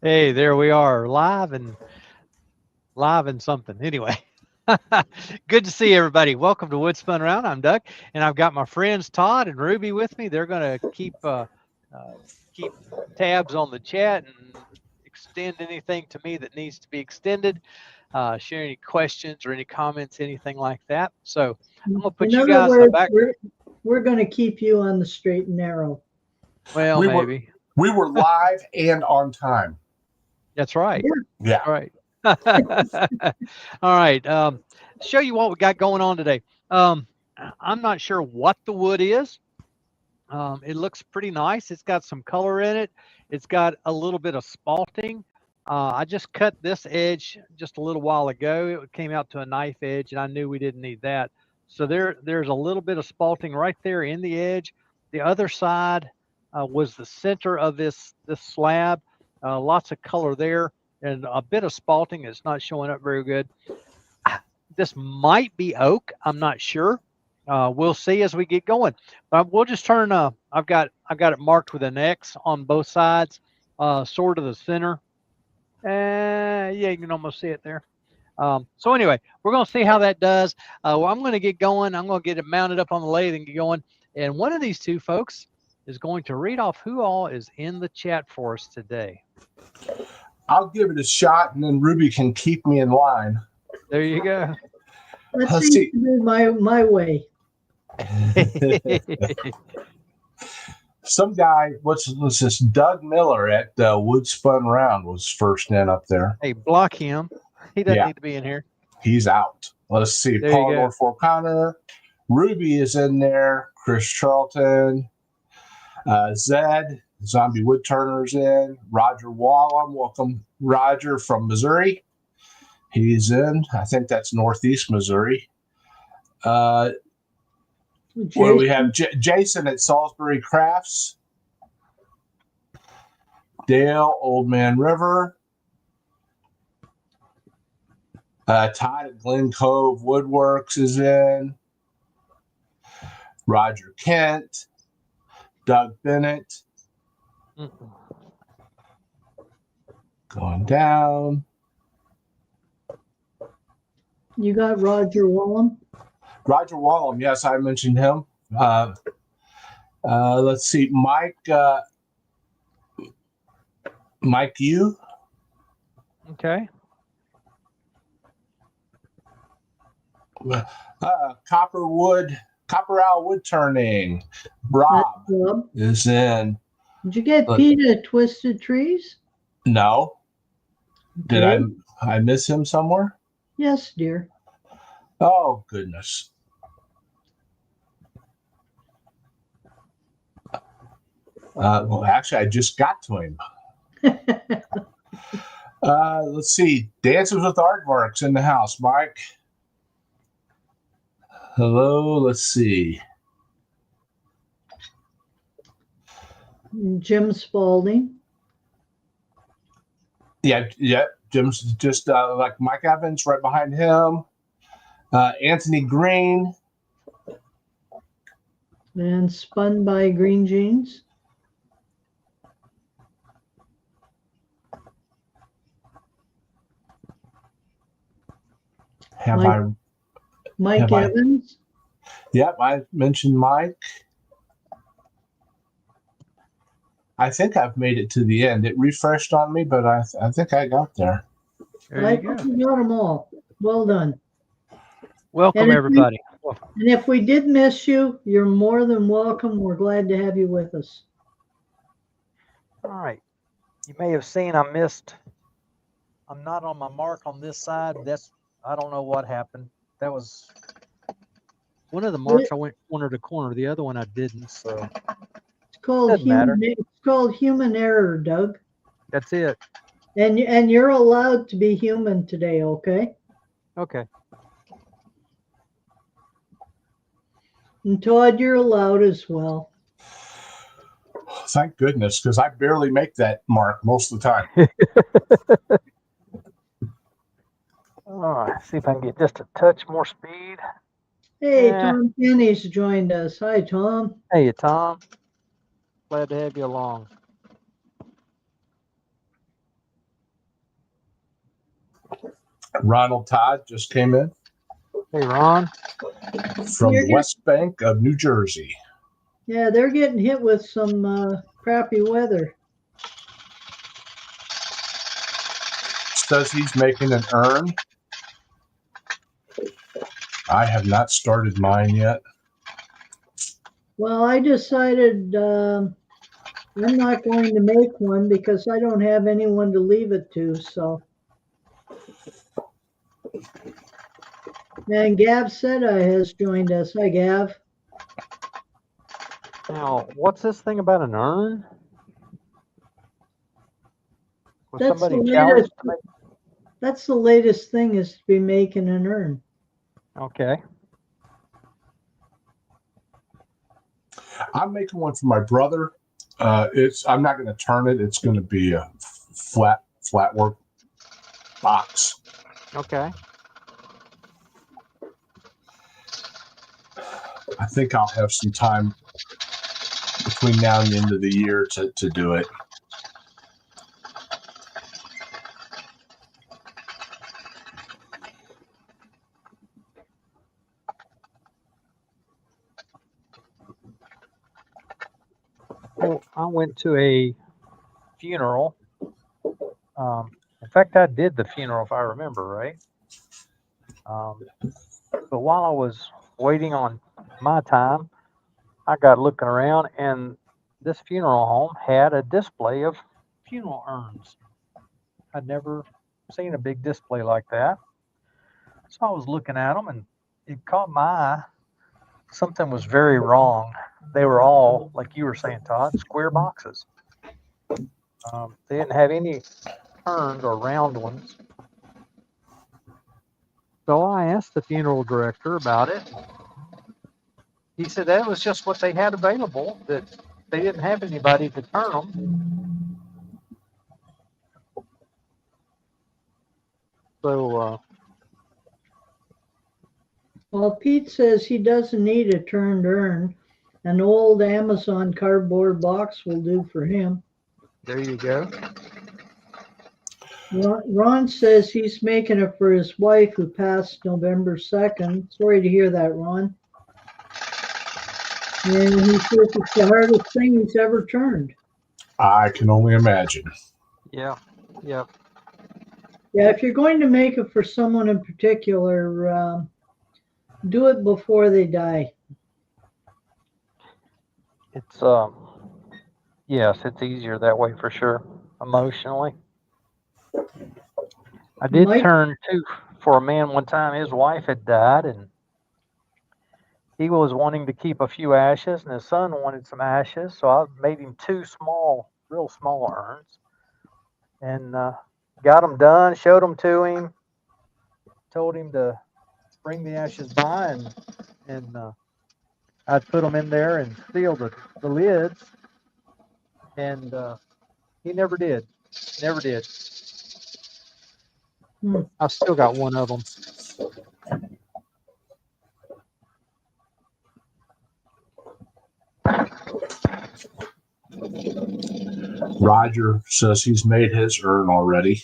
Hey, there we are, live and something. Anyway, good to see everybody. Welcome to Wood Spun Around. I'm Doug, and I've got my friends Todd and Ruby with me. They're going to keep tabs on the chat and extend anything to me that needs to be extended. Share any questions or any comments, anything like that. So I'm going to put In you other guys in the words, back. we're going to keep you on the straight and narrow. Well, We were maybe. we were live and on time. That's right. Yeah. All right. All right. Show you what we got going on today. I'm not sure what the wood is. It looks pretty nice. It's got some color in it. It's got a little bit of spalting. I just cut this edge just a little while ago. It came out to a knife edge, and I knew we didn't need that. So there's a little bit of spalting right there in the edge. The other side was the center of this slab. Lots of color there, and a bit of spalting. It's not showing up very good. This might be oak. I'm not sure. We'll see as we get going. But we'll just turn. I've got it marked with an X on both sides, sort of the center. Yeah, you can almost see it there. So anyway, we're going to see how that does. Well, I'm going to get going. I'm going to get it mounted up on the lathe and get going. And one of these two folks is going to read off who all is in the chat for us today. I'll give it a shot, and then Ruby can keep me in line. There you go. Let's see. My way. Some guy, what's this? Doug Miller at Wood Spun Round was first in up there. Hey, block him. He doesn't need to be in here. He's out. Let's see. There Paul North O'Connor. Ruby is in there. Chris Charlton. Zed, Zombie Woodturner's in. Roger Wallum. Welcome, Roger from Missouri. He's in. I think that's Northeast Missouri. Where we have Jason at Salisbury Crafts. Dale, Old Man River. Todd at Glen Cove Woodworks is in. Roger Kent. Doug Bennett. Going down. You got Roger Wallum? Roger Wallum, yes, I mentioned him. Let's see, Mike Yu. Okay. Copper Owl Woodturning. Rob is in. Did you get Pete at Twisted Trees? No. Okay. Did I miss him somewhere? Yes, dear. Oh, goodness. Well, actually, I just got to him. Let's see. Dances with Aardvarks in the house. Mike. Hello. Let's see. Jim Spalding. Yeah. Jim's just like Mike Evans right behind him. Anthony Green. And Spun by Green Jeans. Mike Evans? Yep, I mentioned Mike. I think I've made it to the end. It refreshed on me, but I think I got there. I think you got them all. Well done. Welcome, everybody. And if we did miss you, you're more than welcome. We're glad to have you with us. All right. You may have seen I'm not on my mark on this side. I don't know what happened. That was one of the marks. I went corner to corner. The other one I didn't. So it's called human error, Doug. That's it. And you're allowed to be human today, okay? Okay. And Todd, you're allowed as well. Thank goodness, because I barely make that mark most of the time. All right, see if I can get just a touch more speed. Hey, Tom Kenny's joined us. Hi, Tom. Hey, Tom. Glad to have you along. Ronald Todd just came in Hey, Ron. from the West Bank of New Jersey. Yeah, they're getting hit with some crappy weather. Says he's making an urn. I have not started mine yet. Well, I decided I'm not going to make one because I don't have anyone to leave it to. So, and Gav Seta has joined us. Hi, Gav. Now, what's this thing about an urn? Was That's the somebody challenged latest. to make? That's the latest thing is to be making an urn. Okay. I'm making one for my brother. I'm not going to turn it. It's going to be a flat work box. Okay. I think I'll have some time between now and the end of the year to do it. Well, I went to a funeral. In fact, I did the funeral, if I remember right. But while I was waiting on my time, I got looking around, and this funeral home had a display of funeral urns. I'd never seen a big display like that. So I was looking at them, and it caught my eye. Something was very wrong. They were all, like you were saying, Todd, square boxes. They didn't have any turned or round ones. So I asked the funeral director about it. He said that was just what they had available, that they didn't have anybody to turn them. So, Well, Pete says he doesn't need a turned urn. An old Amazon cardboard box will do for him. there you go. Ron says he's making it for his wife who passed November 2nd. Sorry to hear that, Ron. And he says it's the hardest thing he's ever turned. I can only imagine. Yeah. Yeah. Yeah, if you're going to make it for someone in particular, do it before they die. It's yes, it's easier that way for sure, emotionally. I did Mike, turn too for a man one time. His wife had died, and he was wanting to keep a few ashes, and his son wanted some ashes. So I made him two small, real small urns, and got them done. Showed them to him. Told him to bring the ashes by, and I'd put them in there and seal the lids, and he never did. Never did. I've still got one of them. Roger says he's made his urn already.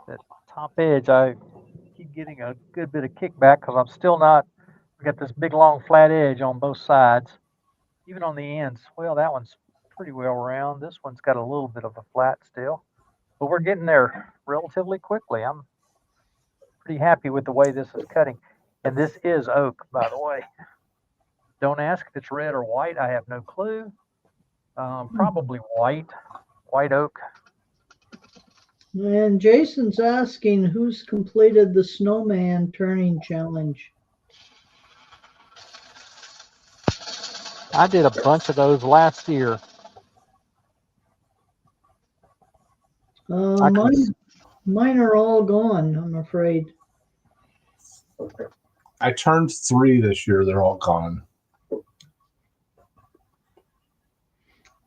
That top edge, I keep getting a good bit of kickback because I'm still not. I got this big long flat edge on both sides, even on the ends. Well, that one's pretty well round. This one's got a little bit of a flat still, but we're getting there relatively quickly. I'm pretty happy with the way this is cutting, and this is oak, by the way. Don't ask if it's red or white. I have no clue. Probably white oak. and Jason's asking who's completed the snowman turning challenge. I did a bunch of those last year. Mine are all gone, I'm afraid. I turned 3 this year. They're all gone.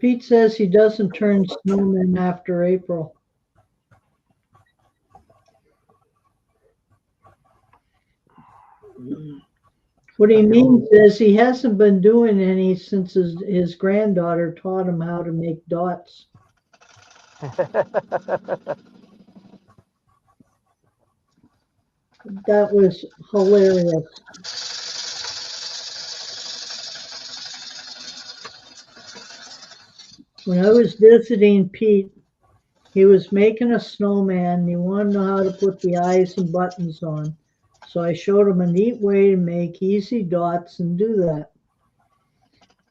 Pete says he doesn't turn snowmen after April. What he means is he hasn't been doing any since his granddaughter taught him how to make dots. That was hilarious. When I was visiting Pete, he was making a snowman and he wanted to know how to put the eyes and buttons on. So I showed him a neat way to make easy dots and do that.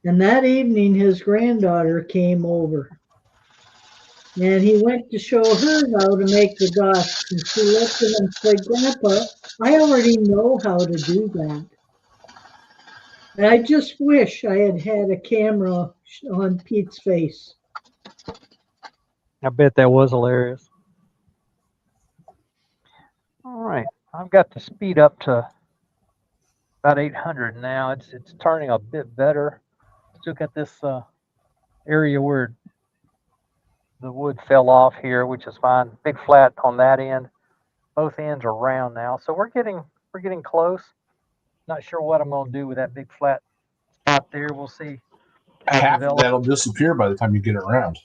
And that evening, his granddaughter came over. And he went to show her how to make the dots. And she looked at him and said, Grandpa, I already know how to do that. And I just wish I had had a camera on Pete's face. I bet that was hilarious. All right, I've got to speed up to about 800 now. It's turning a bit better. Still got this area where the wood fell off here, which is fine. Big flat on that end. Both ends are round now, so we're getting close. Not sure what I'm going to do with that big flat spot there. We'll see. Half of that'll disappear by the time you get it around.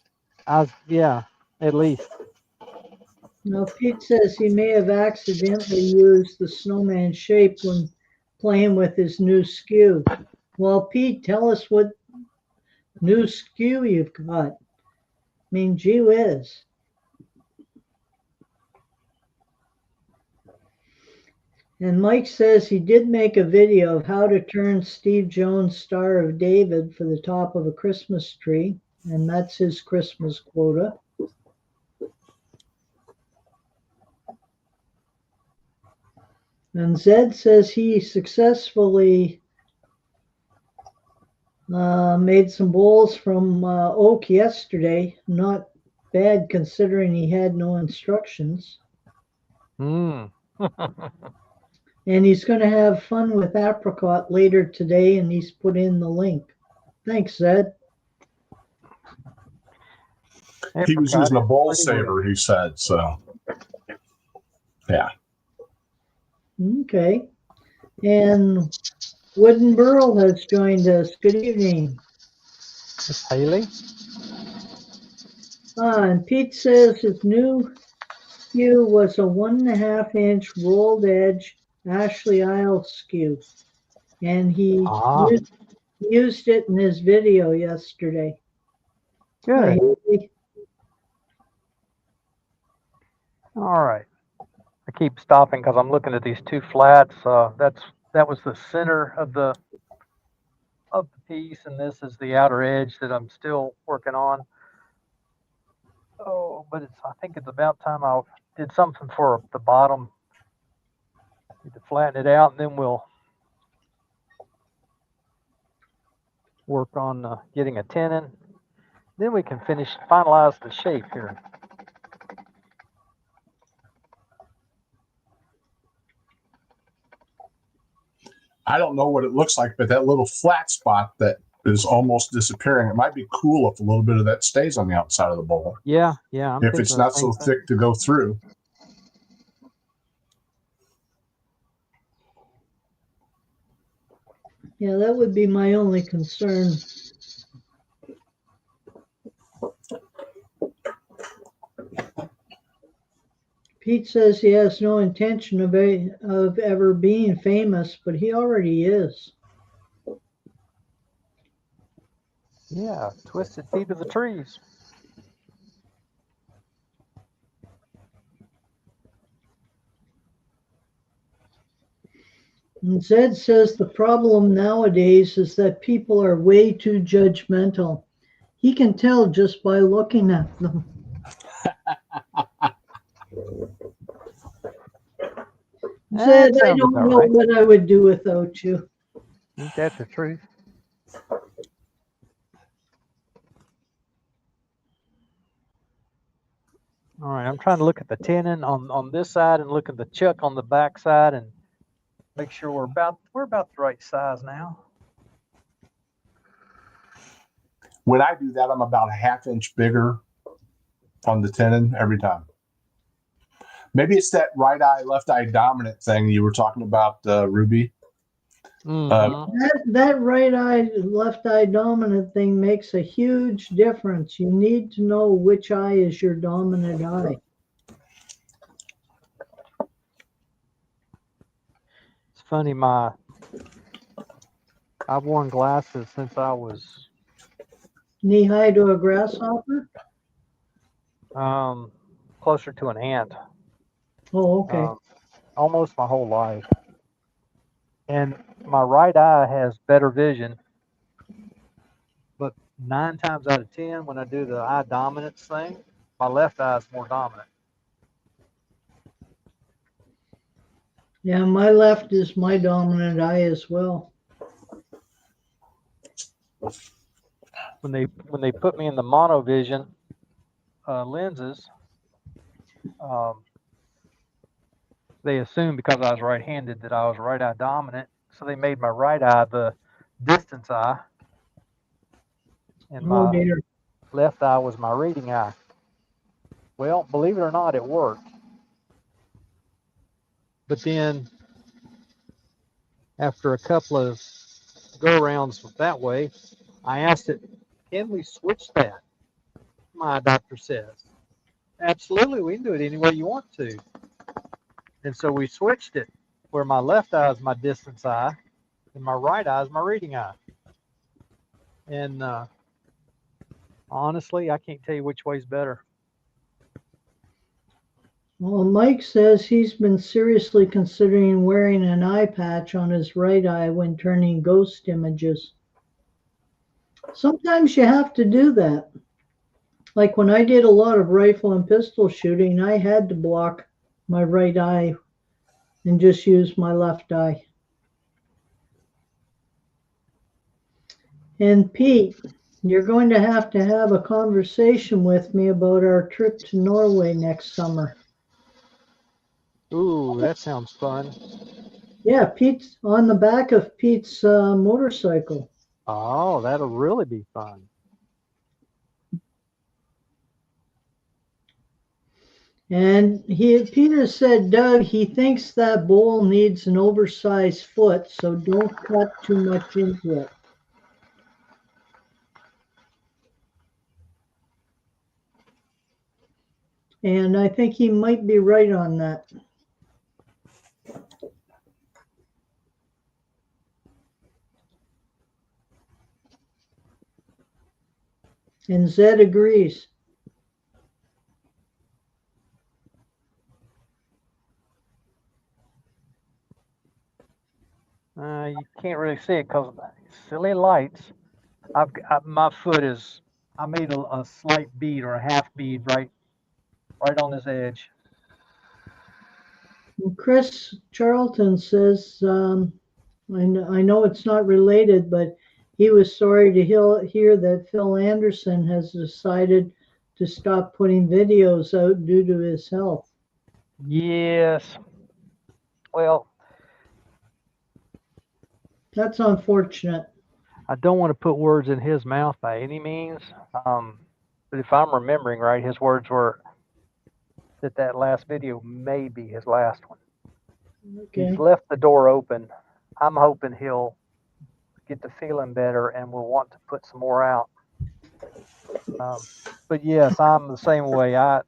Yeah, at least. Now, Pete says he may have accidentally used the snowman shape when playing with his new skew. Well, Pete, tell us what new skew you've got. I mean, gee whiz. And Mike says he did make a video of how to turn Steve Jones' Star of David for the top of a Christmas tree, and that's his Christmas quota. And Zed says he successfully made some bowls from oak yesterday. Not bad considering he had no instructions. Mm. And he's going to have fun with apricot later today, and he's put in the link. Thanks, Zed. He was using a bowl saver, he said, so yeah. Okay. And Wooden Burl has joined us. Good evening. Miss Haley? And Pete says his new skew was a 1.5 inch rolled edge Ashley Isle skew. And he used it in his video yesterday. Good. Hi, All right. I keep stopping because I'm looking at these two flats. That was the center of the piece, and this is the outer edge that I'm still working on. Oh, but I think it's about time I did something for the bottom. Need to flatten it out, and then we'll work on getting a tenon. Then we can finalize the shape here. I don't know what it looks like, but that little flat spot that is almost disappearing, it might be cool if a little bit of that stays on the outside of the bowl. Yeah. If it's not so thick to go through. Yeah, that would be my only concern. Pete says he has no intention of ever being famous, but he already is. Yeah, twisted feet of the trees. And Zed says the problem nowadays is that people are way too judgmental. He can tell just by looking at them. Zed, I don't know what I would do without you. Ain't that the truth? All right, I'm trying to look at the tenon on this side and look at the chuck on the back side and make sure we're about the right size now. When I do that, I'm about a half-inch bigger on the tenon every time. Maybe it's that right eye, left eye dominant thing you were talking about, Ruby. That right eye, left eye dominant thing makes a huge difference. You need to know which eye is your dominant eye. It's funny, I've worn glasses since I was Knee high to a grasshopper? closer to an ant. Oh, okay. Almost my whole life. And my right eye has better vision, but 9 times out of 10, when I do the eye dominance thing, my left eye is more dominant. Yeah, my left is my dominant eye as well. When they put me in the monovision lenses, they assumed because I was right-handed that I was right eye dominant, so they made my right eye the distance eye, and Oh my dear. left eye was my reading eye. Well, believe it or not, it worked. But then, after a couple of go-rounds that way, I asked it, can we switch that? My doctor says, absolutely, we can do it any way you want to. And so we switched it, where my left eye is my distance eye, and my right eye is my reading eye. And honestly, I can't tell you which way's better. Well, Mike says he's been seriously considering wearing an eye patch on his right eye when turning ghost images. Sometimes you have to do that. Like when I did a lot of rifle and pistol shooting, I had to block my right eye and just use my left eye. And Pete, you're going to have a conversation with me about our trip to Norway next summer. Ooh, that sounds fun. Yeah, Pete's on the back of Pete's motorcycle. Oh, that'll really be fun. And Peter said, Doug, he thinks that bowl needs an oversized foot, so don't cut too much into it. And I think he might be right on that. And Zed agrees. You can't really see it because of the silly lights. My foot is, I made a slight bead or a half bead right on this edge. And Chris Charlton says, I know it's not related, but he was sorry to hear that Phil Anderson has decided to stop putting videos out due to his health. Yes. Well, That's unfortunate. I don't want to put words in his mouth by any means. But if I'm remembering right, his words were that last video may be his last one. Okay. He's left the door open. I'm hoping he'll get to feeling better and will want to put some more out. But yes, I'm the same way. I've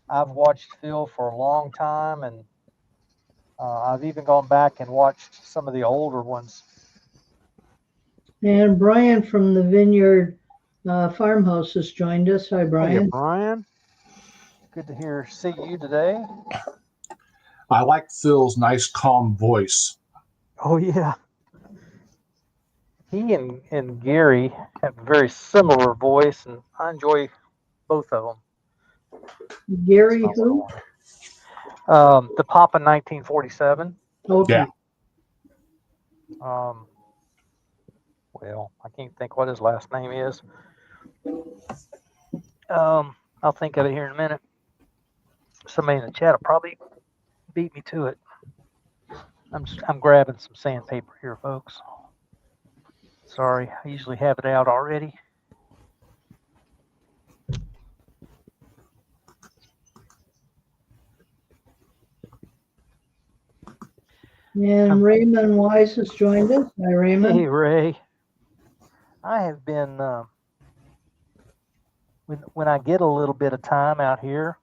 watched Phil for a long time, and I've even gone back and watched some of the older ones. And Brian from the Vineyard Farmhouse has joined us. Hi, Brian. Hey, Brian. Good to see you today. I like Phil's nice, calm voice. Oh, yeah. He and Gary have a very similar voice, and I enjoy both of them. Gary who? The Papa 1947. Okay. Yeah. Well, I can't think what his last name is. I'll think of it here in a minute. Somebody in the chat will probably beat me to it. I'm grabbing some sandpaper here, folks. Sorry, I usually have it out already. And Raymond Wise has joined us. Hi, Raymond. Hey, Ray. I have been, when I get a little bit of time out here,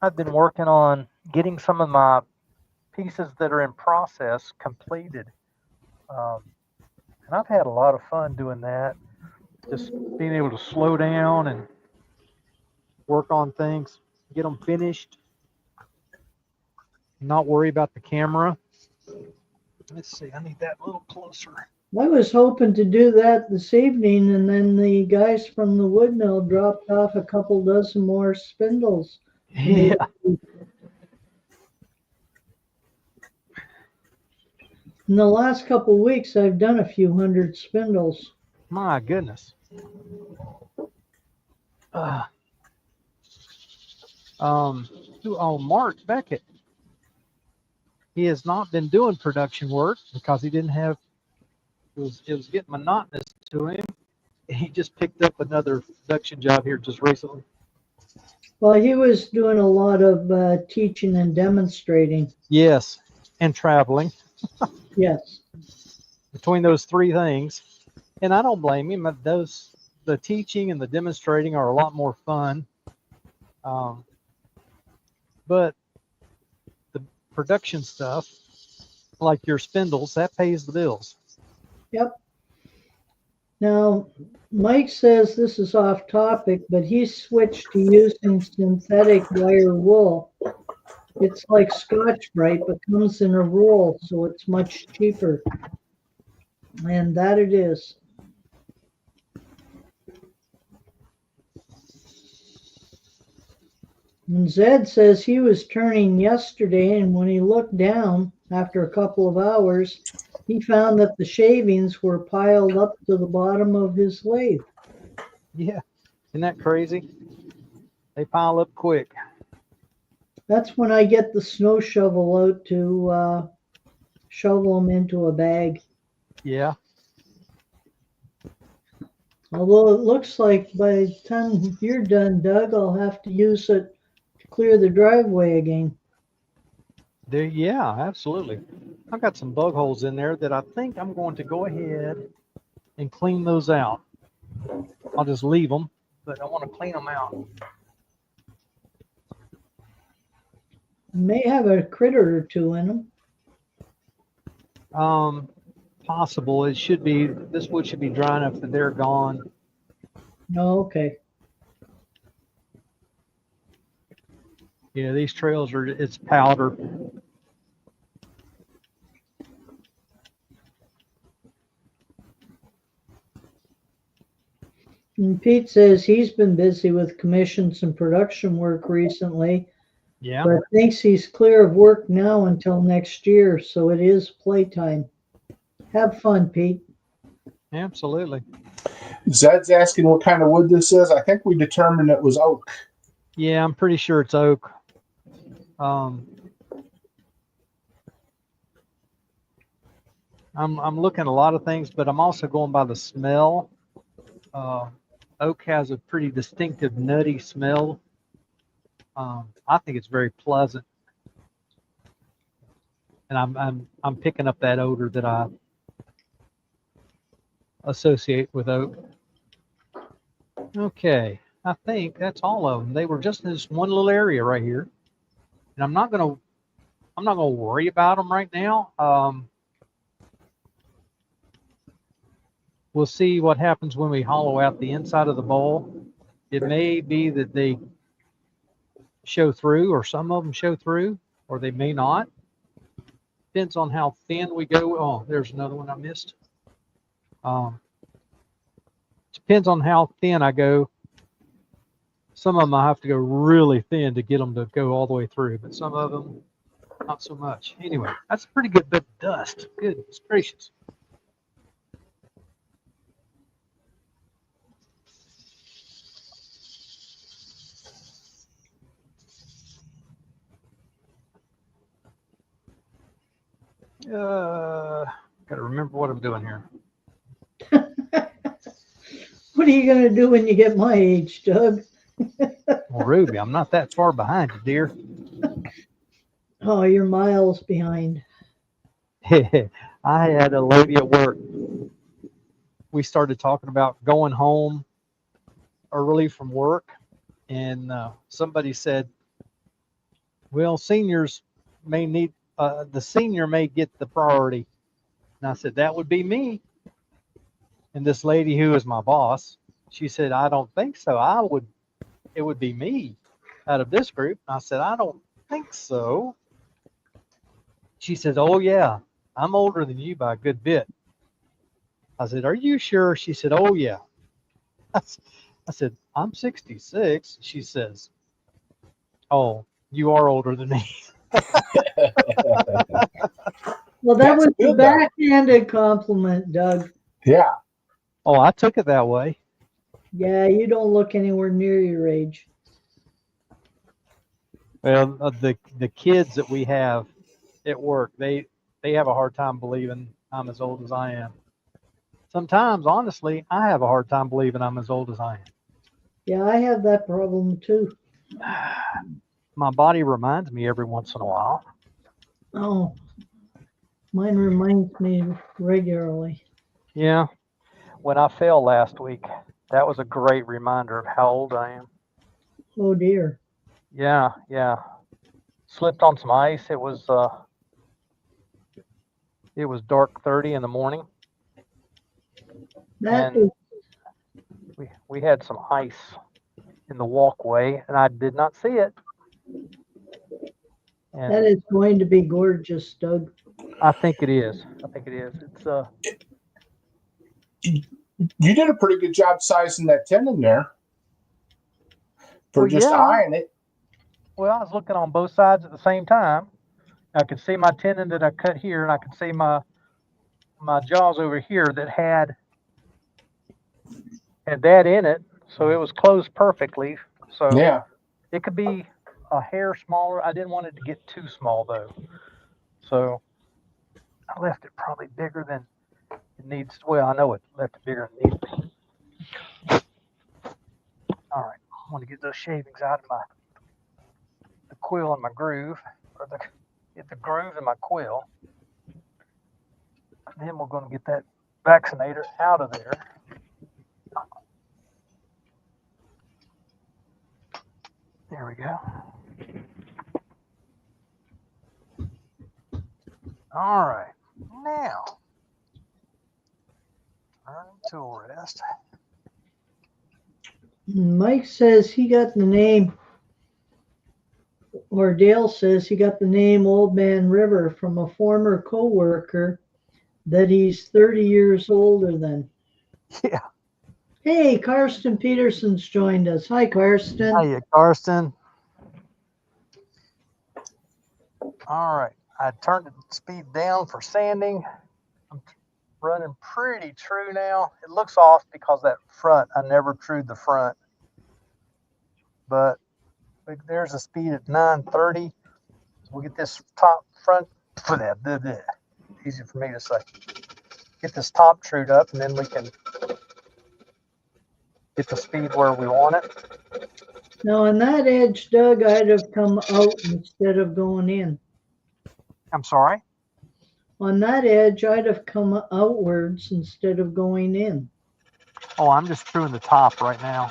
I've been working on getting some of my pieces that are in process completed. And I've had a lot of fun doing that. Just being able to slow down and work on things, get them finished, not worry about the camera. Let's see, I need that a little closer. I was hoping to do that this evening, and then the guys from the wood mill dropped off a couple dozen more spindles. Yeah. In the last couple of weeks, I've done a few hundred spindles. My goodness. Mark Beckett. He has not been doing production work because he didn't have. It was getting monotonous to him. He just picked up another production job here just recently. Well, he was doing a lot of teaching and demonstrating. Yes, and traveling. Yes. Between those three things, and I don't blame him. The teaching and the demonstrating are a lot more fun. But the production stuff, like your spindles, that pays the bills. Yep. Now, Mike says this is off topic, but he switched to using synthetic wire wool. It's like Scotch-Brite, but comes in a roll, so it's much cheaper. And that it is. And Zed says he was turning yesterday, and when he looked down after a couple of hours, he found that the shavings were piled up to the bottom of his lathe. Yeah, isn't that crazy? They pile up quick. That's when I get the snow shovel out to shovel them into a bag. Yeah. Although it looks like by the time you're done, Doug, I'll have to use it to clear the driveway again. Yeah, absolutely. I've got some bug holes in there that I think I'm going to go ahead and clean those out. I'll just leave them, but I want to clean them out. May have a critter or two in them. Possible. It should be, this wood should be dry enough that they're gone. Oh, okay. Yeah, these trails are, it's powder. And Pete says he's been busy with commissions and production work recently, Yeah. but thinks he's clear of work now until next year, so it is playtime. Have fun, Pete. Absolutely. Zed's asking what kind of wood this is. I think we determined it was oak. Yeah, I'm pretty sure it's oak. I'm looking at a lot of things, but I'm also going by the smell. Oak has a pretty distinctive nutty smell. I think it's very pleasant, and I'm picking up that odor that I associate with oak. Okay, I think that's all of them. They were just in this one little area right here, and I'm not gonna worry about them right now. We'll see what happens when we hollow out the inside of the bowl. It may be that they show through, or some of them show through, or they may not. Depends on how thin we go. Oh, there's another one I missed. Depends on how thin I go. Some of them I have to go really thin to get them to go all the way through, but some of them not so much. Anyway, that's a pretty good bit of dust. Goodness gracious. Gotta remember what I'm doing here. What are you going to do when you get my age, Doug? Well, Ruby, I'm not that far behind you, dear. Oh, you're miles behind. I had a lady at work. We started talking about going home early from work, and somebody said, "Well, seniors may need the senior may get the priority." And I said, "That would be me." And this lady who is my boss, she said, "I don't think so. It would be me out of this group." And I said, "I don't think so." She says, "Oh yeah, I'm older than you by a good bit." I said, "Are you sure?" She said, "Oh yeah." I said, "I'm 66." She says, "Oh, you are older than me." Well, that That's was a good, though. backhanded compliment, Doug. Yeah. Oh, I took it that way. Yeah, you don't look anywhere near your age. Well, the kids that we have at work, they have a hard time believing I'm as old as I am. Sometimes, honestly, I have a hard time believing I'm as old as I Yeah, I have that problem too. am. My body reminds me every once in a while. Oh, mine reminds me regularly. Yeah. When I fell last week, that was a great reminder of how old I am. Oh dear. Yeah, yeah. Slipped on some ice. It was dark 30 in the morning, That and is we had some ice in the walkway, and I did not see it. that And is going to be gorgeous, Doug. I think it is. I think it is. It's You did a pretty good job sizing that tendon there for well, just yeah. eyeing it. Well, I was looking on both sides at the same time. I could see my tendon that I cut here, and I could see my jaws over here that had that in it. So it was closed perfectly. So Yeah. it could be a hair smaller. I didn't want it to get too small though. So I left it probably bigger than it needs. Well, I know it left it bigger than it needs to be. All right, I want to get those shavings out of the quill and my groove, or get the groove in my quill. And then we're going to get that vaccinator out of there. There we go. All right, now turn to rest. Mike says he got the name, or Dale says he got the name Old Man River from a former co-worker that he's 30 years older than. Yeah. Hey, Karsten Peterson's joined us. Hi, Karsten. Hiya, Karsten. All right, I turned the speed down for sanding. I'm running pretty true now. It looks off because that front, I never trued the front. But there's a speed at 930. So we'll get this top front, easy for me to say. Get this top trued up, and then we can get the speed where we want it. Now on that edge, Doug, I'd have come out instead of going in. I'm sorry? On that edge, I'd have come outwards instead of going in. Oh, I'm just truing the top right now.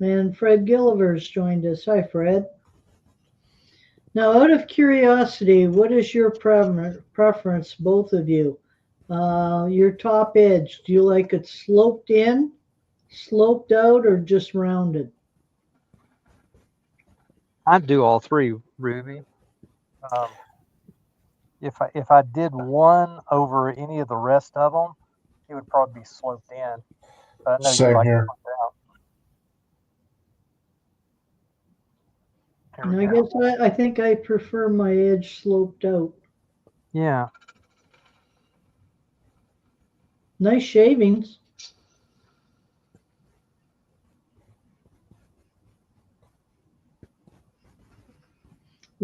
And Fred Gilliver's joined us. Hi, Fred. Now, out of curiosity, what is your preference, both of you? Your top edge, do you like it sloped in, sloped out, or just rounded? I'd do all three, Ruby. If I did one over any of the rest of them, it would probably be sloped in. But I know Same you like here. it sloped out. There And we I go. guess I think I prefer my edge sloped out. yeah. Nice shavings.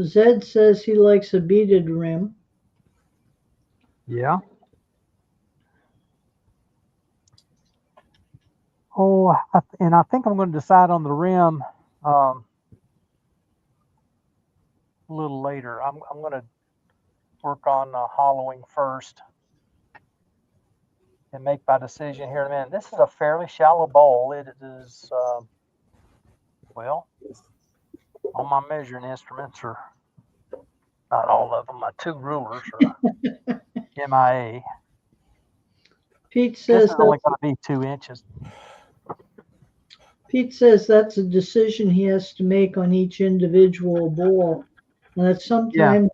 Zed says he likes a beaded rim. Yeah. Oh, and I think I'm going to decide on the rim a little later. I'm going to work on hollowing first and make my decision here in a minute. This is a fairly shallow bowl. It is, well, all my measuring instruments are, not all of them, my 2 rulers are MIA. Pete This says is only going to be 2 inches. Pete says that's a decision he has to make on each individual bowl. And that sometimes,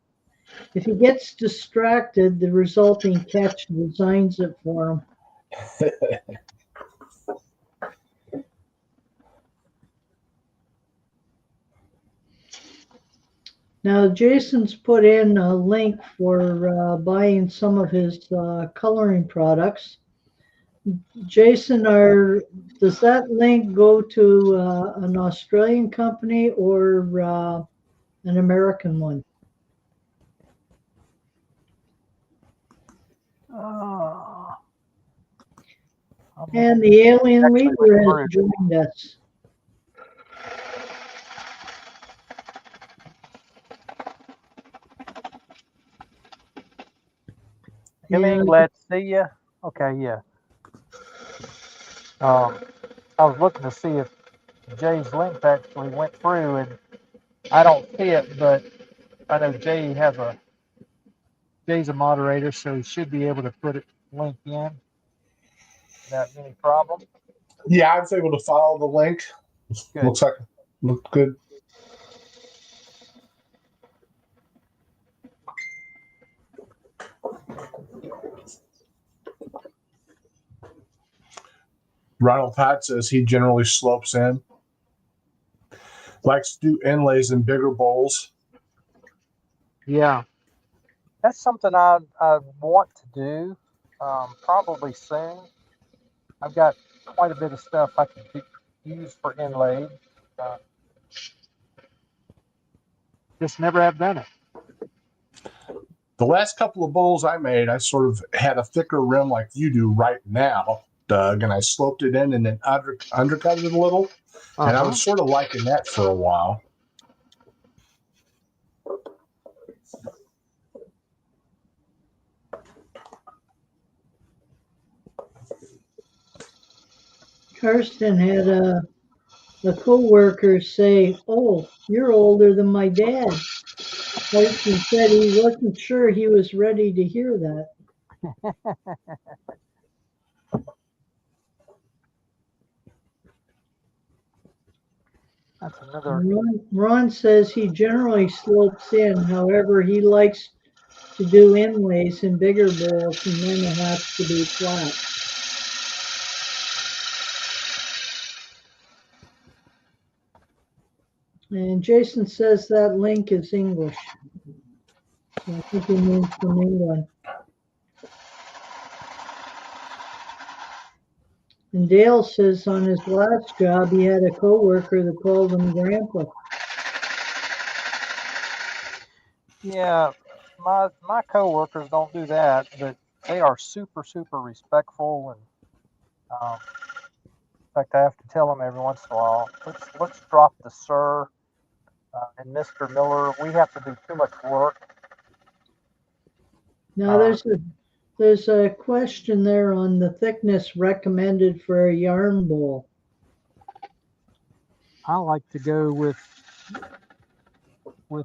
if he gets distracted, the resulting catch designs it for him. Now, Jason's put in a link for buying some of his coloring products. Jason, does that link go to an Australian company or an American one? And the alien leader has joined us. Jimmy, glad to see you. Okay, yeah. I was looking to see if Jay's link actually went through, and I don't see it, but I know Jay's a moderator, so he should be able to put it link in without any problem. Yeah, I was able to follow the link. Good. Looked good. Ronald Pat says he generally slopes in. Likes to do inlays in bigger bowls. Yeah. That's something I want to do probably soon. I've got quite a bit of stuff I could use for inlay. Just never have done it. The last couple of bowls I made, I sort of had a thicker rim like you do right now, Doug, and I sloped it in and then undercut it a little. And I was sort of liking that for a while. Karsten had a co-worker say, "Oh, you're older than my dad." Karsten said he wasn't sure he was ready to hear that. That's another. Ron says he generally slopes in. However, he likes to do inlays in bigger bowls, and then it has to be flat. And Jason says that link is English. So I think he means from England. And Dale says on his last job, he had a coworker that called him Grandpa. Yeah, my coworkers don't do that, but they are super, super respectful. And in fact, I have to tell them every once in a while, let's drop the sir and Mr. Miller. We have to do too much work. Now there's a question there on the thickness recommended for a yarn bowl. I like to go with the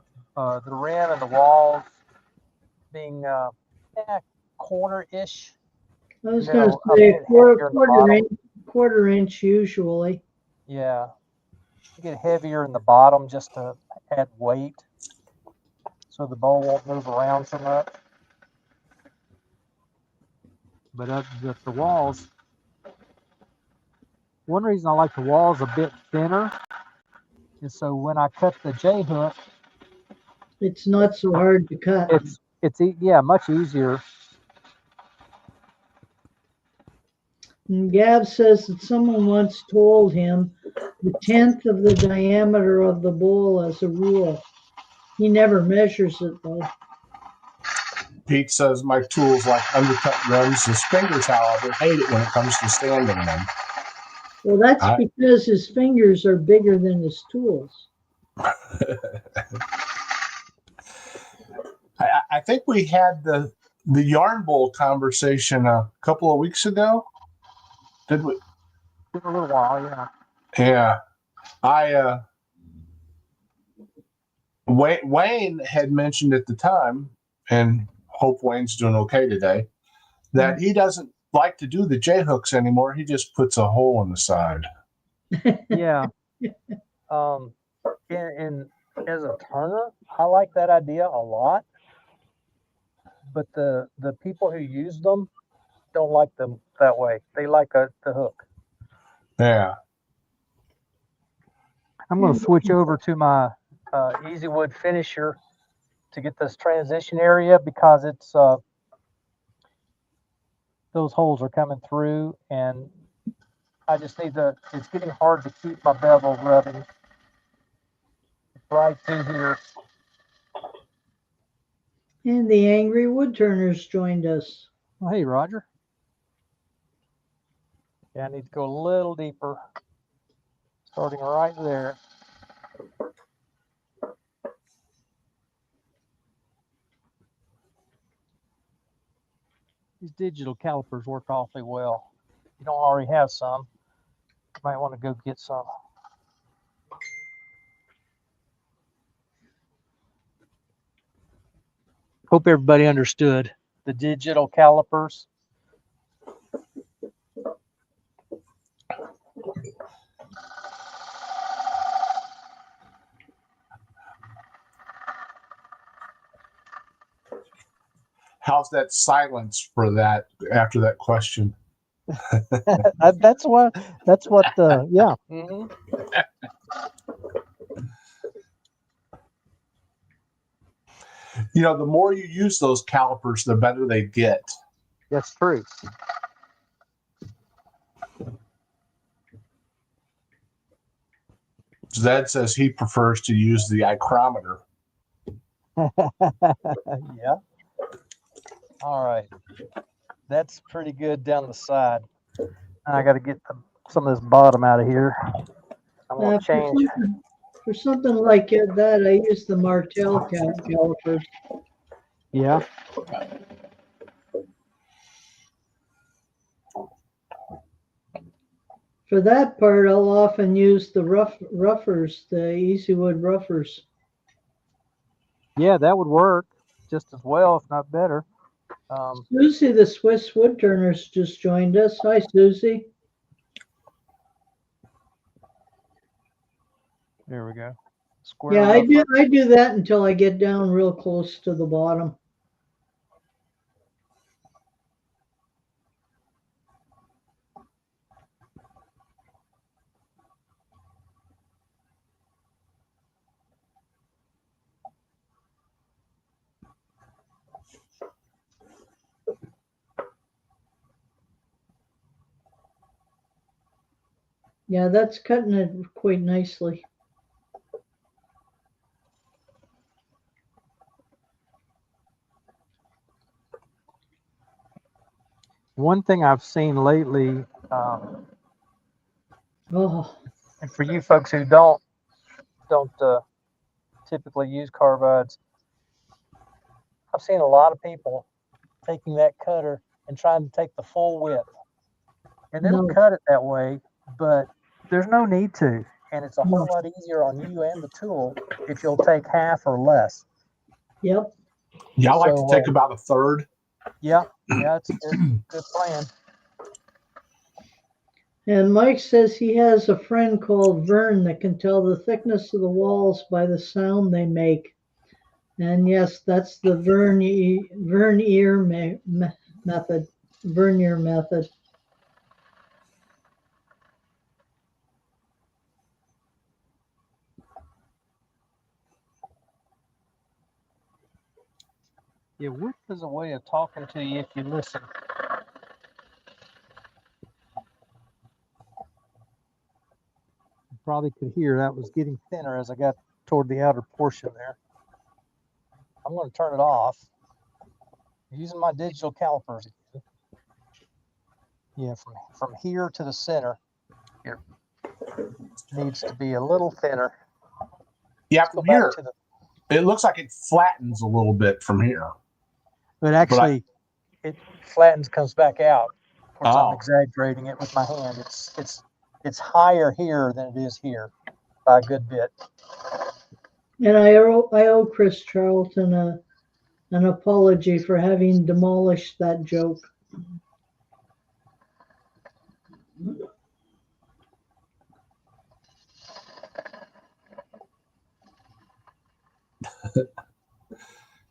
rim and the walls being quarter-ish. I was going to say quarter inch usually. Yeah, you get heavier in the bottom just to add weight, so the bowl won't move around so much. But the walls, one reason I like the walls a bit thinner is so when I cut the J hook, it's not so hard to cut. It's much easier. And Gav says that someone once told him the 1/10 of the diameter of the bowl as a rule. He never measures it though. Pete says my tools like undercut rims. His fingers, however, hate it when it comes to sanding them. Well, that's because his fingers are bigger than his tools. I think we had the yarn bowl conversation a couple of weeks ago. Did we? Been a little while, yeah. Yeah. Wayne had mentioned at the time, and hope Wayne's doing okay today, that he doesn't like to do the J hooks anymore. He just puts a hole in the side. Yeah. And as a turner, I like that idea a lot. But the people who use them don't like them that way. They like the hook. Yeah. I'm going to switch over to my Easy Wood finisher to get this transition area because it's those holes are coming through, and I just need to. It's getting hard to keep my bevel rubbing right through here. And the angry woodturners joined us. Well, hey, Roger. Yeah, I need to go a little deeper, starting right there. These digital calipers work awfully well. If you don't already have some, you might want to go get some. Hope everybody understood the digital calipers. How's that silence for that after that question? That's what the yeah. Mm-hmm. You know, the more you use those calipers, the better they get. That's true. Zed says he prefers to use the micrometer. Yeah. All right. That's pretty good down the side. I got to get some of this bottom out of here. I'm going to change. For something like that, I use the Martel calipers. Yeah. For that part, I'll often use the roughers, the Easy Wood roughers. Yeah, that would work just as well, if not better. Susie, the Swiss woodturners, just joined us. Hi, Susie. There we go. Square Yeah, rougher. I do that until I get down real close to the bottom. Yeah, that's cutting it quite nicely. One thing I've seen lately, Oh, and for you folks who don't typically use carbides, I've seen a lot of people taking that cutter and trying to take the full width, and it'll no. cut it that way, but there's no need to, and it's a whole No. lot easier on you and the tool if you'll take half or less. Yep. Yeah, I like to take about a third. Yeah, it's a good plan. And Mike says he has a friend called Vern that can tell the thickness of the walls by the sound they make. And yes, that's the Vernier method. Vernier method. Yeah, width is a way of talking to you if you listen. You probably could hear that was getting thinner as I got toward the outer portion there. I'm going to turn it off. Using my digital calipers again. Yeah, from here to the center, here needs to be a little thinner. Yeah, from here. It looks like it flattens a little bit from here. But actually, it flattens, comes back out. Of course, I'm Oh. exaggerating it with my hand. It's higher here than it is here by a good bit. And I owe Chris Charlton an apology for having demolished that joke.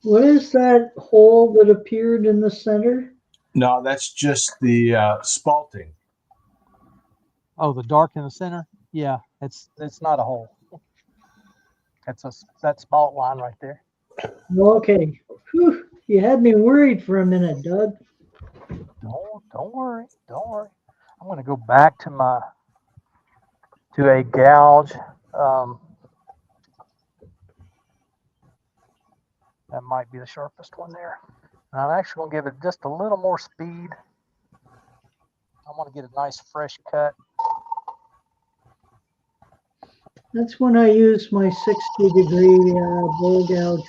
What is that hole that appeared in the center? No, that's just the spalting. Oh, the dark in the center? Yeah, it's not a hole. That's that spalt line right there. Okay. Whew, you had me worried for a minute, Doug. Don't worry. Don't worry. I'm going to go back to a gouge. That might be the sharpest one there. And I'm actually going to give it just a little more speed. I want to get a nice fresh cut. That's when I use my 60-degree bowl gouge.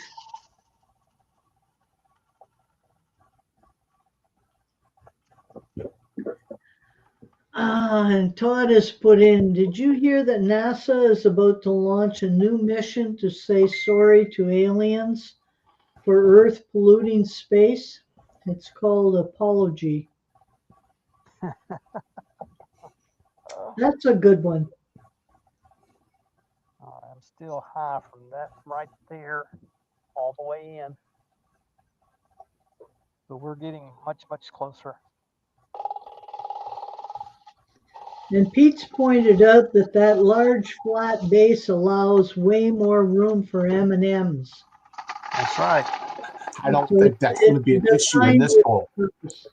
And Todd has put in, did you hear that NASA is about to launch a new mission to say sorry to aliens for Earth polluting space? It's called Apology. That's a good one. I'm still high from that right there all the way in. But we're getting much, much closer. And Pete's pointed out that large flat base allows way more room for M&Ms. That's right. I don't So think that's going to be an issue in this bowl. purpose.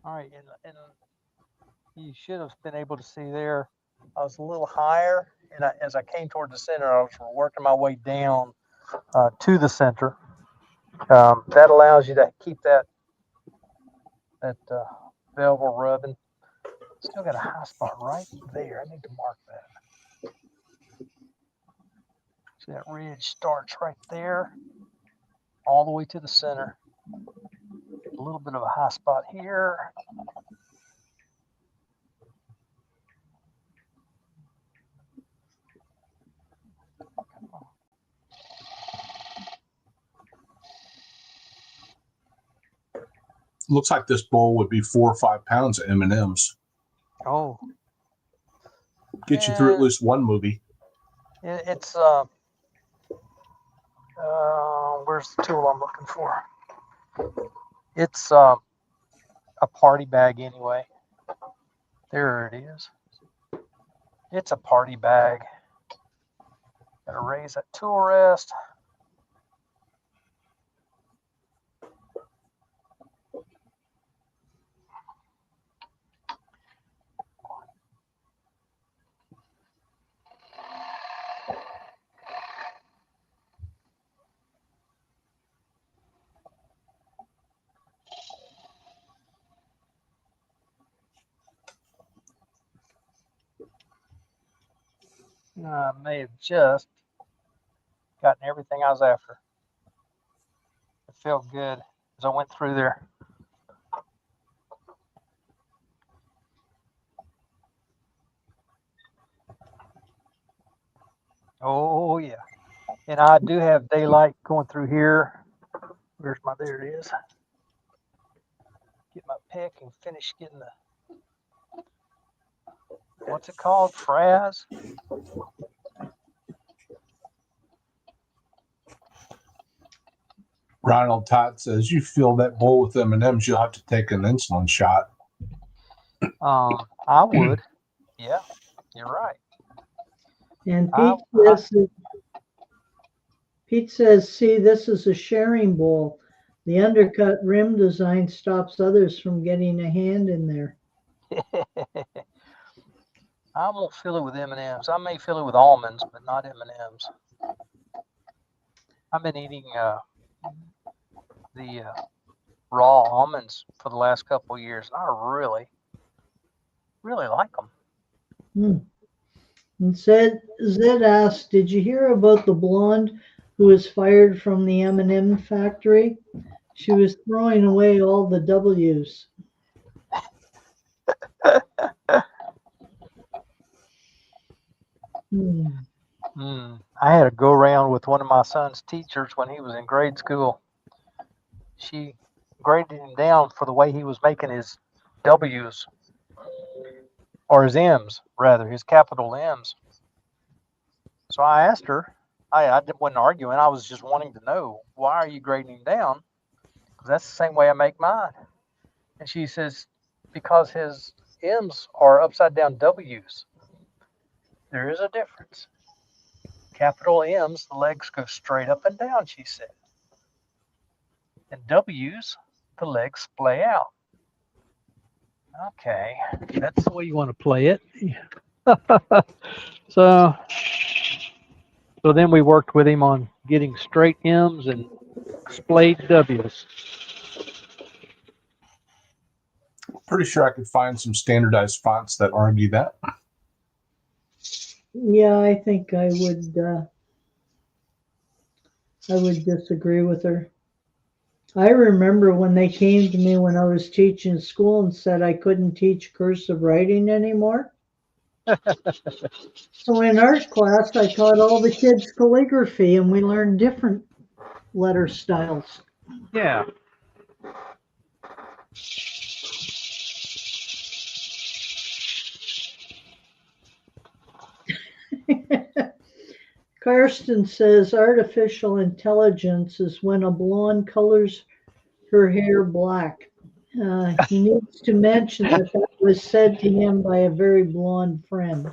All right, and you should have been able to see there. I was a little higher, and as I came toward the center, I was working my way down to the center. That allows you to keep that velvet rubbing. Still got a high spot right there. I need to mark that. See that ridge starts right there, all the way to the center. A little bit of a high spot here. Looks like this bowl would be 4 or 5 pounds of M&Ms. Oh, Get you through at least one movie. it's where's the tool I'm looking for? It's a party bag anyway. There it is. It's a party bag. Gotta raise that tool rest. I may have just gotten everything I was after. It felt good as I went through there. Oh yeah. And I do have daylight going through here. There it is. Get my pick and finish getting what's it called? Fraz? Ronald Todd says, you fill that bowl with M&Ms, you'll have to take an insulin shot. I would. Yeah, you're right. And Pete says, see, this is a sharing bowl. The undercut rim design stops others from getting a hand in there. I won't fill it with M&Ms. I may fill it with almonds, but not M&Ms. I've been eating the raw almonds for the last couple of years, and I really, really like them. And Zed asked, "Did you hear about the blonde who was fired from the M&M factory? She was throwing away all the W's." Hmm. I had a go around with one of my son's teachers when he was in grade school. She graded him down for the way he was making his W's, or his M's, rather, his capital M's. So I asked her, wasn't arguing, I was just wanting to know, why are you grading him down? Because that's the same way I make mine. And she says, because his M's are upside down W's. There is a difference. Capital M's, the legs go straight up and down, she said. And W's, the legs splay out. Okay. That's the way you want to play it. So then we worked with him on getting straight M's and splayed W's. Pretty sure I could find some standardized fonts that argue that. Yeah, I think I would disagree with her. I remember when they came to me when I was teaching school and said I couldn't teach cursive writing anymore. So in art class, I taught all the kids calligraphy, and we learned different letter styles. Yeah. Karsten says artificial intelligence is when a blonde colors her hair black. He needs to mention that that was said to him by a very blonde friend.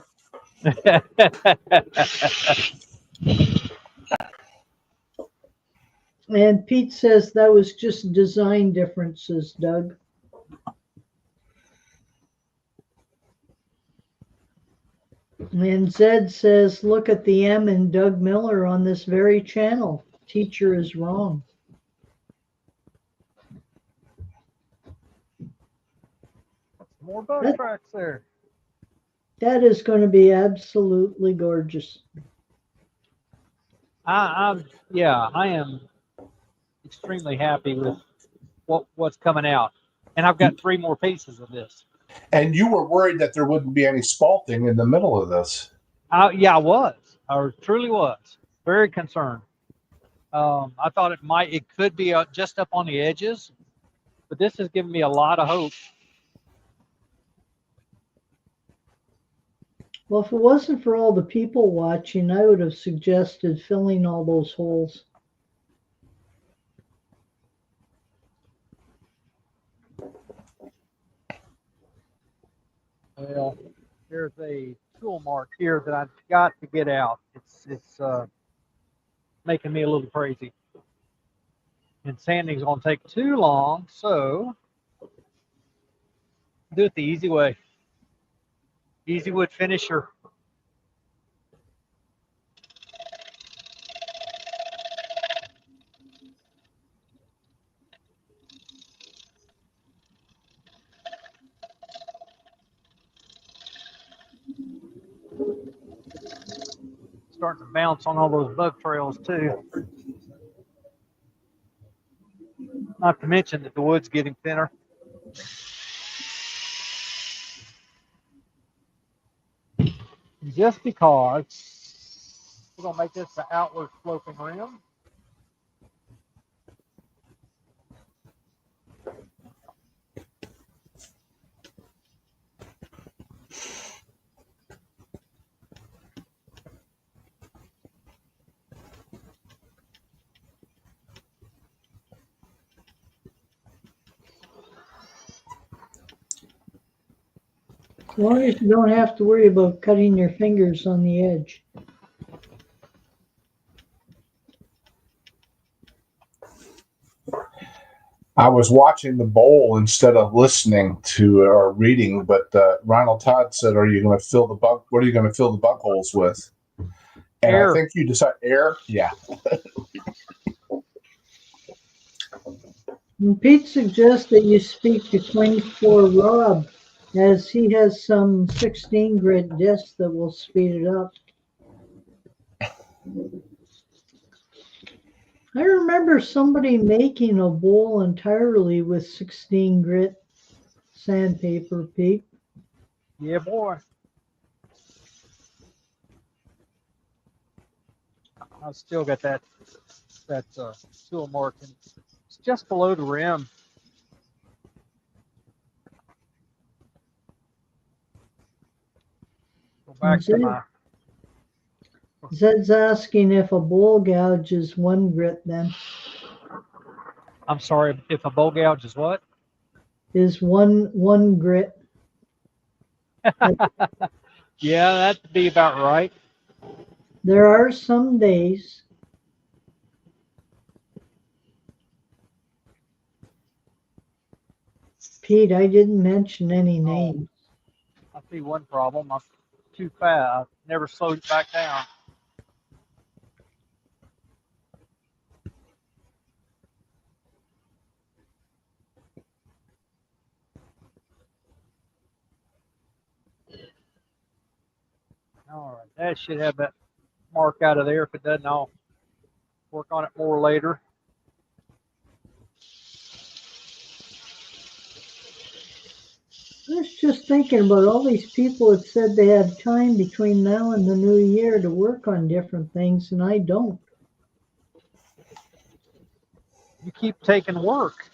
And Pete says that was just design differences, Doug. And Zed says, look at the M in Doug Miller on this very channel. Teacher is wrong. More bug tracks there. That is going to be absolutely gorgeous. I am extremely happy with what's coming out. And I've got 3 more pieces of this. And you were worried that there wouldn't be any spalting in the middle of this. Yeah, I was. I truly was. Very concerned. I thought it could be just up on the edges, but this has given me a lot of hope. Well, if it wasn't for all the people watching, I would have suggested filling all those holes. Well, there's a tool mark here that I've got to get out. It's making me a little crazy. And sanding's going to take too long, so do it the easy way. Easy wood finisher. Starting to bounce on all those bug trails too. Not to mention that the wood's getting thinner. Just because we're going to make this an outward sloping rim. As long as you don't have to worry about cutting your fingers on the edge. I was watching the bowl instead of listening to or reading, but Ronald Todd said, "Are you going to fill the bug? What are you going to fill the bug holes with?" And Air. I think you decide air. Yeah. And Pete suggests that you speak to 24 Rob as he has some 16 grit discs that will speed it up. I remember somebody making a bowl entirely with 16 grit sandpaper, Pete. Yeah, boy. I've still got that tool mark, and it's just below the rim. Go back to my. Zed's asking if a bowl gouge is 1 grit then. I'm sorry, if a bowl gouge is what? Is one grit. Yeah, that'd be about right. There are some days. Pete, I didn't mention any names. I see one problem. I'm too fast. I never slowed it back down. All right, that should have that mark out of there. If it doesn't, I'll work on it more later. I was just thinking about all these people that said they had time between now and the new year to work on different things, and I don't. You keep taking work.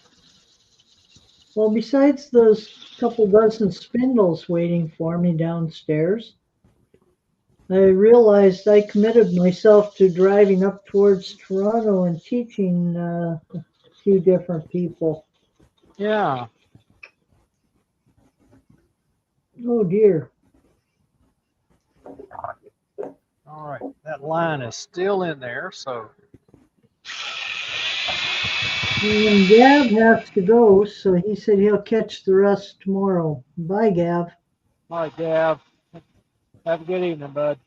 Well, besides those couple dozen spindles waiting for me downstairs, I realized I committed myself to driving up towards Toronto and teaching a few different people. Yeah. Oh dear. All right, that line is still in there, so. And Gav has to go, so he said he'll catch the rest tomorrow. Bye, Gav. All right, Gav. Have a good evening, bud.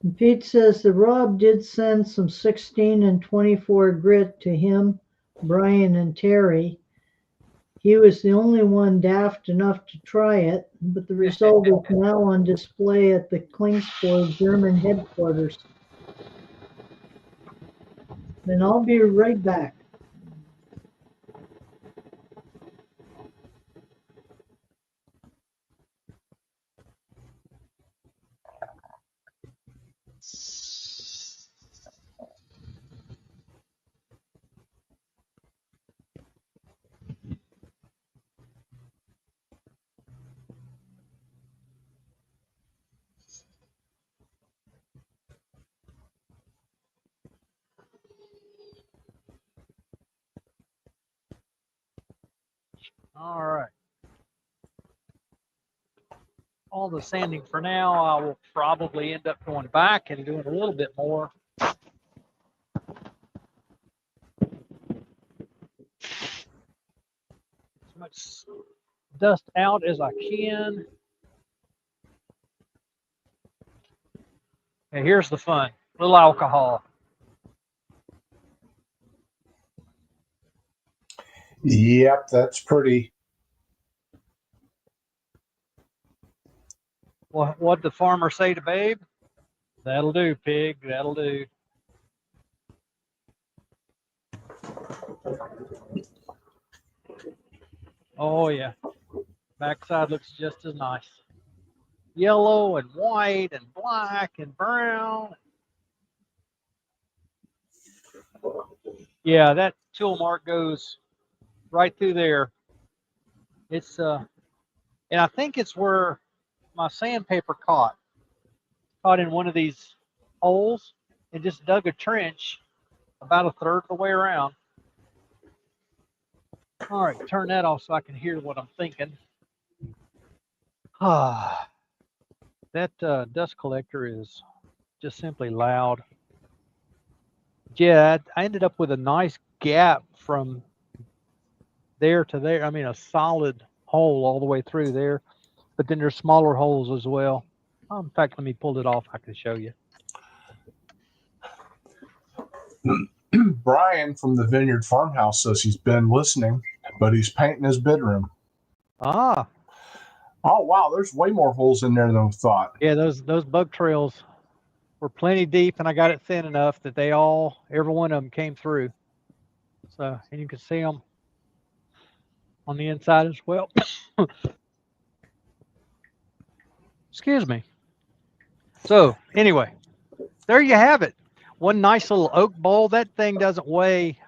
And Pete says that Rob did send some 16 and 24 grit to him, Brian, and Terry. He was the only one daft enough to try it, but the result is now on display at the Klingspor German headquarters. Then I'll be right back. All right. All the sanding for now. I will probably end up going back and doing a little bit more. As much dust out as I can. And here's the fun. A little alcohol. Yep, that's pretty. What'd the farmer say to Babe? That'll do, pig. That'll do. Oh, yeah. Backside looks just as nice. Yellow and white and black and brown. Yeah, that tool mark goes right through there. It's and I think it's where my sandpaper caught in one of these holes and just dug a trench about a third of the way around. All right, turn that off so I can hear what I'm thinking. That dust collector is just simply loud. Yeah, I ended up with a nice gap from there to there. I mean, a solid hole all the way through there. But then there's smaller holes as well. In fact, let me pull it off. I can show you. Brian from the Vineyard Farmhouse says he's been listening, but he's painting his bedroom. Ah, Oh wow, there's way more holes in there than we thought. yeah, those bug trails were plenty deep, and I got it thin enough that every one of them came through. So, and you can see them on the inside as well. Excuse me. So, anyway, there you have it. One nice little oak bowl. That thing doesn't weigh.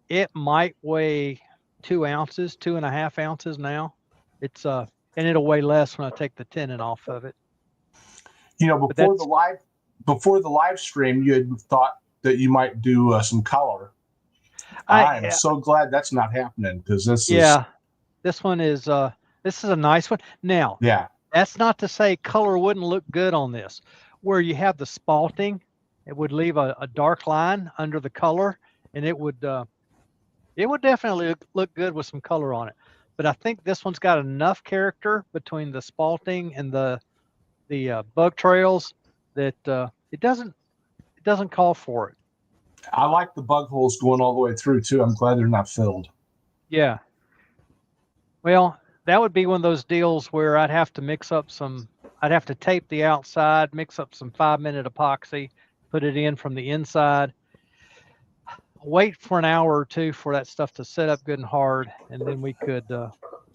It might weigh 2 ounces, 2.5 ounces now. It's and it'll weigh less when I take the tenon off of it. You know, before the live stream, you had thought that you might do some color. I am so glad that's not happening because this one is this is a nice one. Now, yeah, that's not to say color wouldn't look good on this. Where you have the spalting, it would leave a dark line under the color, and it would definitely look good with some color on it. But I think this one's got enough character between the spalting and the bug trails that it doesn't call for it. I like the bug holes going all the way through too. I'm glad they're not filled. Yeah. Well, that would be one of those deals where I'd have to tape the outside, mix up some 5-minute epoxy, put it in from the inside, wait for an hour or two for that stuff to set up good and hard, and then we could.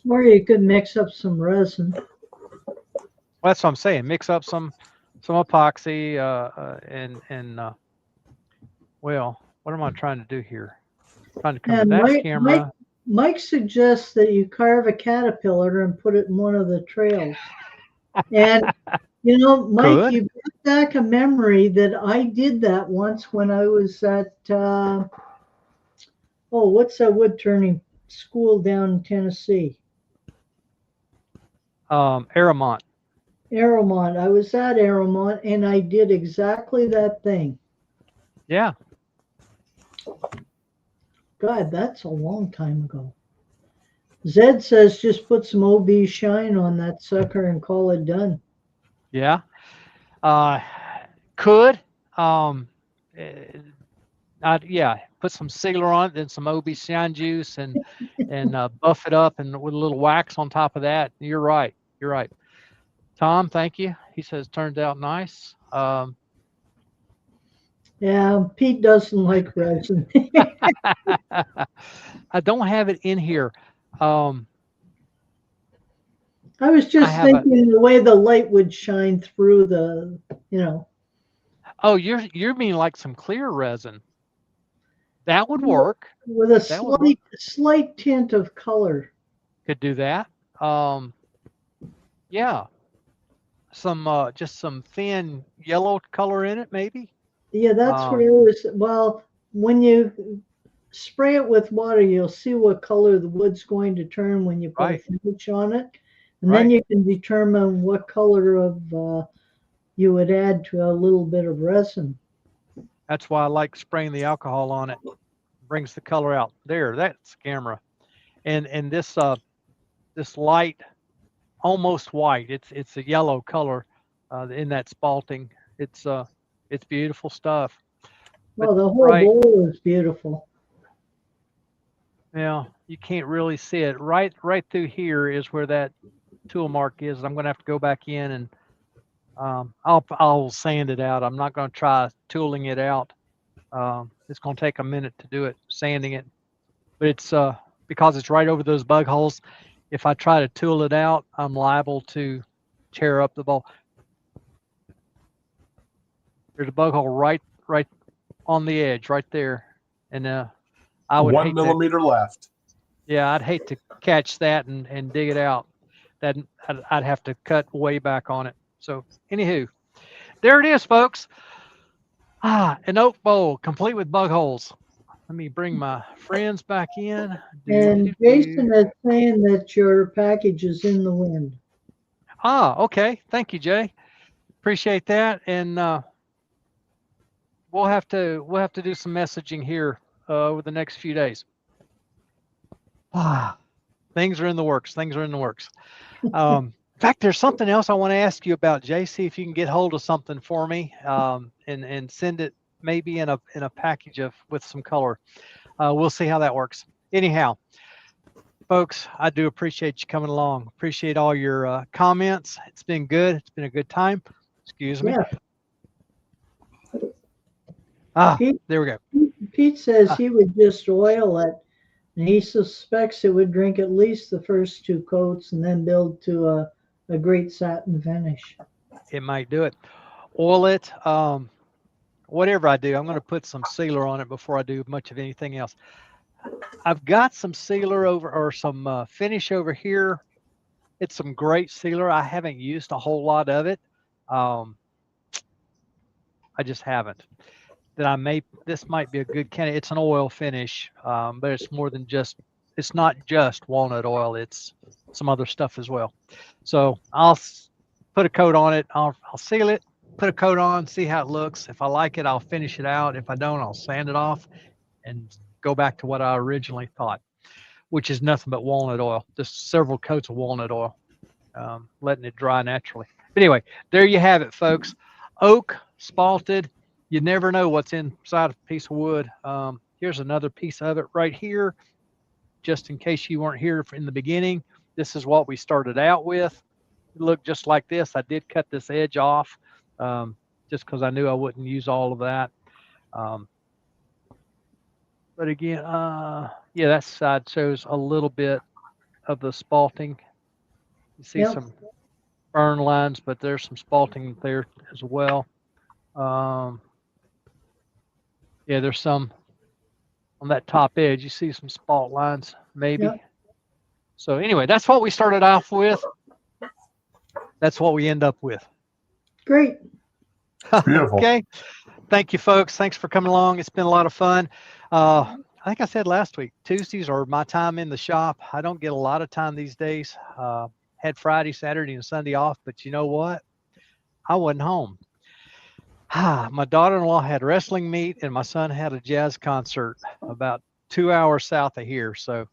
Or you could mix up some resin. Well, that's what I'm saying. Mix up some epoxy and well, what am I trying to do here? I'm trying to come to that camera. Mike suggests that you carve a caterpillar and put it in one of the trails. And you know, Mike, you brought back a memory that I did that once when I was at what's that wood turning school down in Tennessee? Aramont. Aramont. I was at Aramont and I did exactly that thing. Yeah. God, that's a long time ago. Zed says just put some OB shine on that sucker and call it done. Yeah. Could. Put some sealer on it, then some OB shine juice and buff it up and with a little wax on top of that. You're right. Tom, thank you. He says turned out nice. Yeah, Pete doesn't like resin. I don't have it in here. I was just thinking the way the light would shine through the, Oh, you mean like some clear resin? That would work. With a slight tint of color. Could do that. Yeah. Some just some thin yellow color in it, maybe. Yeah, that's where it was. Well, when you spray it with water, you'll see what color the wood's going to turn when you put a finish on it. And then you can determine what color of you would add to a little bit of resin. That's why I like spraying the alcohol on it. Brings the color out. There, that's the camera. And this this light, almost white. It's a yellow color in that spalting. It's beautiful stuff. Well, the whole bowl is beautiful. Yeah, you can't really see it. Right through here is where that tool mark is. I'm going to have to go back in and I'll sand it out. I'm not going to try tooling it out. It's going to take a minute to do it, sanding it. But it's because it's right over those bug holes. If I try to tool it out, I'm liable to tear up the bowl. There's a bug hole right on the edge, right there, and I would 1 millimeter left. Yeah, I'd hate to catch that and dig it out. That I'd have to cut way back on it. So, anywho, there it is, folks. An oak bowl complete with bug holes. Let me bring my friends back in. And Jason is saying that your package is in the wind. Okay. Thank you, Jay. Appreciate that. And we'll have to do some messaging here over the next few days. Things are in the works. Things are in the works. In fact, there's something else I want to ask you about, Jay. See if you can get hold of something for me, and send it maybe in a package with some color. We'll see how that works. Anyhow, folks, I do appreciate you coming along. Appreciate all your comments. It's been good. It's been a good time. Excuse me. Yeah. There we go. Pete says he would just oil it, and he suspects it would drink at least the first 2 coats and then build to a great satin finish. It might do it. Oil it. Whatever I do, I'm going to put some sealer on it before I do much of anything else. I've got some sealer over, or some finish over here. It's some great sealer. I haven't used a whole lot of it. I just haven't. This might be a good candidate. It's an oil finish, but it's more than just, it's not just walnut oil. It's some other stuff as well. So I'll put a coat on it. I'll seal it, put a coat on, see how it looks. If I like it, I'll finish it out. If I don't, I'll sand it off and go back to what I originally thought, which is nothing but walnut oil, just several coats of walnut oil, letting it dry naturally. But anyway, there you have it, folks. Oak, spalted. You never know what's inside a piece of wood. Here's another piece of it right here, just in case you weren't here in the beginning. This is what we started out with. It looked just like this. I did cut this edge off, just because I knew I wouldn't use all of that. But again, yeah, that side shows a little bit of the spalting. You see some burn lines, but there's some spalting there as well. Yeah, there's some on that top edge. You see some spalt lines, maybe. Yep. So anyway, that's what we started off with. That's what we end up with. Great. Beautiful. Okay. Thank you, folks. Thanks for coming along. It's been a lot of fun. I think I said last week, Tuesdays are my time in the shop. I don't get a lot of time these days. Had Friday, Saturday, and Sunday off, but you know what? I wasn't home. My daughter-in-law had wrestling meet, and my son had a jazz concert about 2 hours south of here. So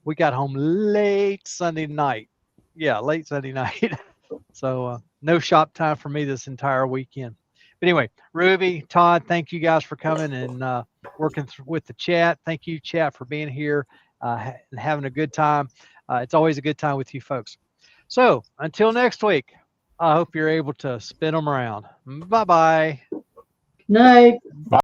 we got home late Sunday night. Yeah, late Sunday night. So no shop time for me this entire weekend. But anyway, Ruby, Todd, thank you guys for coming and working with the chat. Thank you, chat, for being here and having a good time. It's always a good time with you folks. So until next week, I hope you're able to spin them around. Bye-bye. Night.